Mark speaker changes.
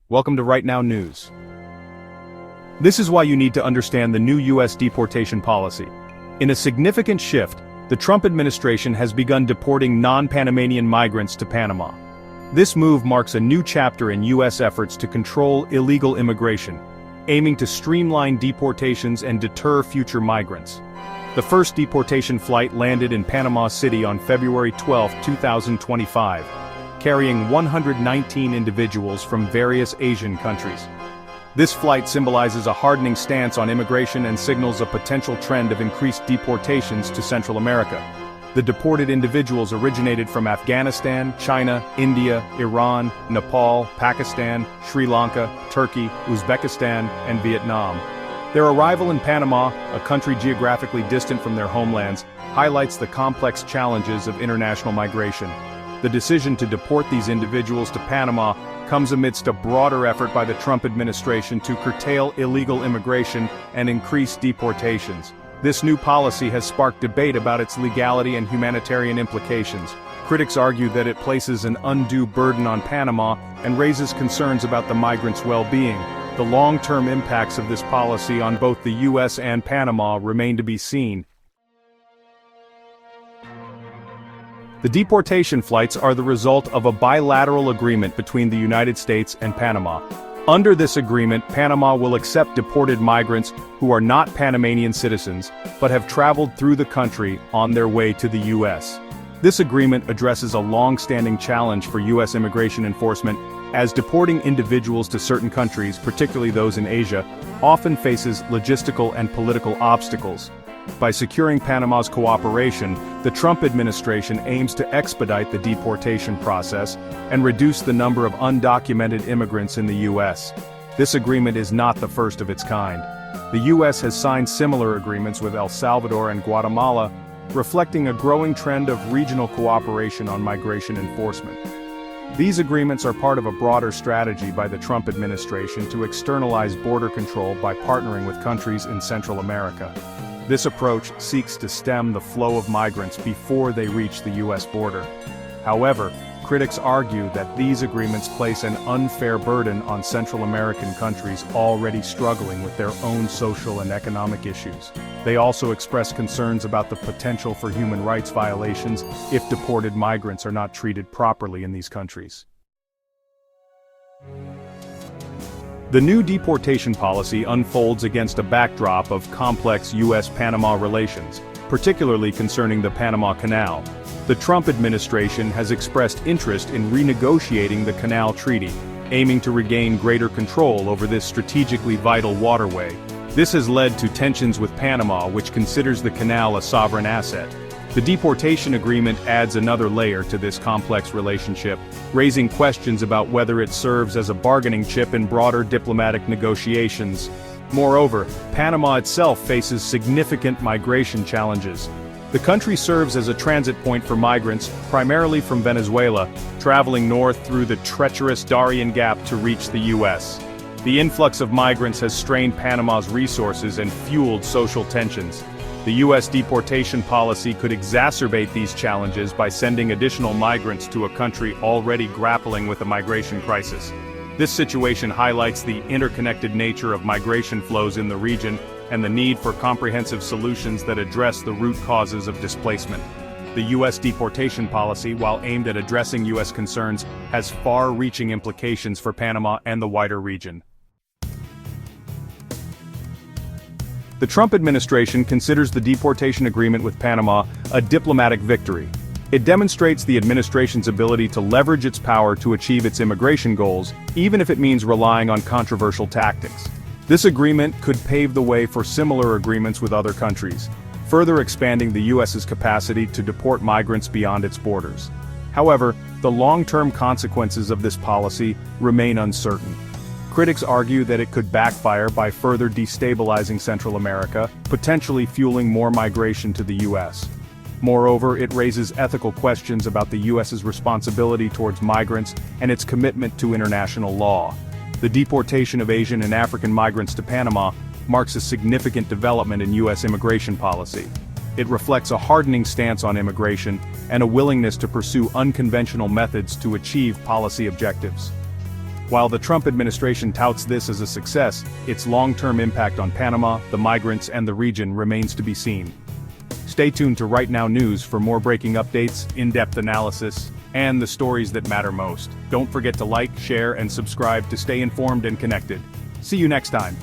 Speaker 1: Welcome to Right Now News. This is why you need to understand the new U.S. deportation policy. In a significant shift, the Trump administration has begun deporting non-Panamanian migrants to Panama. This move marks a new chapter in U.S. efforts to control illegal immigration, aiming to streamline deportations and deter future migrants. The first deportation flight landed in Panama City on February 12, 2025. Carrying 119 individuals from various Asian countries. This flight symbolizes a hardening stance on immigration and signals a potential trend of increased deportations to Central America. The deported individuals originated from Afghanistan, China, India, Iran, Nepal, Pakistan, Sri Lanka, Turkey, Uzbekistan, and Vietnam. Their arrival in Panama, a country geographically distant from their homelands, highlights the complex challenges of international migration. The decision to deport these individuals to Panama comes amidst a broader effort by the Trump administration to curtail illegal immigration and increase deportations. This new policy has sparked debate about its legality and humanitarian implications. Critics argue that it places an undue burden on Panama and raises concerns about the migrants' well-being. The long-term impacts of this policy on both the U.S. and Panama remain to be seen. The deportation flights are the result of a bilateral agreement between the United States and Panama. Under this agreement, Panama will accept deported migrants who are not Panamanian citizens, but have traveled through the country on their way to the U.S. This agreement addresses a long-standing challenge for U.S. immigration enforcement, as deporting individuals to certain countries, particularly those in Asia, often faces logistical and political obstacles. By securing Panama's cooperation, the Trump administration aims to expedite the deportation process and reduce the number of undocumented immigrants in the U.S. This agreement is not the first of its kind. The U.S. has signed similar agreements with El Salvador and Guatemala, reflecting a growing trend of regional cooperation on migration enforcement. These agreements are part of a broader strategy by the Trump administration to externalize border control by partnering with countries in Central America. This approach seeks to stem the flow of migrants before they reach the U.S. border. However, critics argue that these agreements place an unfair burden on Central American countries already struggling with their own social and economic issues. They also express concerns about the potential for human rights violations if deported migrants are not treated properly in these countries. The new deportation policy unfolds against a backdrop of complex U.S.-Panama relations, particularly concerning the Panama Canal. The Trump administration has expressed interest in renegotiating the Canal Treaty, aiming to regain greater control over this strategically vital waterway. This has led to tensions with Panama, which considers the canal a sovereign asset. The deportation agreement adds another layer to this complex relationship, raising questions about whether it serves as a bargaining chip in broader diplomatic negotiations. Moreover, Panama itself faces significant migration challenges. The country serves as a transit point for migrants, primarily from Venezuela, traveling north through the treacherous Darien Gap to reach the U.S. The influx of migrants has strained Panama's resources and fueled social tensions. The U.S. deportation policy could exacerbate these challenges by sending additional migrants to a country already grappling with a migration crisis. This situation highlights the interconnected nature of migration flows in the region and the need for comprehensive solutions that address the root causes of displacement. The U.S. deportation policy, while aimed at addressing U.S. concerns, has far-reaching implications for Panama and the wider region. The Trump administration considers the deportation agreement with Panama a diplomatic victory. It demonstrates the administration's ability to leverage its power to achieve its immigration goals, even if it means relying on controversial tactics. This agreement could pave the way for similar agreements with other countries, further expanding the U.S.'s capacity to deport migrants beyond its borders. However, the long-term consequences of this policy remain uncertain. Critics argue that it could backfire by further destabilizing Central America, potentially fueling more migration to the U.S. Moreover, it raises ethical questions about the U.S.'s responsibility towards migrants and its commitment to international law. The deportation of Asian and African migrants to Panama marks a significant development in U.S. immigration policy. It reflects a hardening stance on immigration and a willingness to pursue unconventional methods to achieve policy objectives. While the Trump administration touts this as a success, its long-term impact on Panama, the migrants, and the region remains to be seen. Stay tuned to Right Now News for more breaking updates, in-depth analysis, and the stories that matter most. Don't forget to like, share, and subscribe to stay informed and connected. See you next time.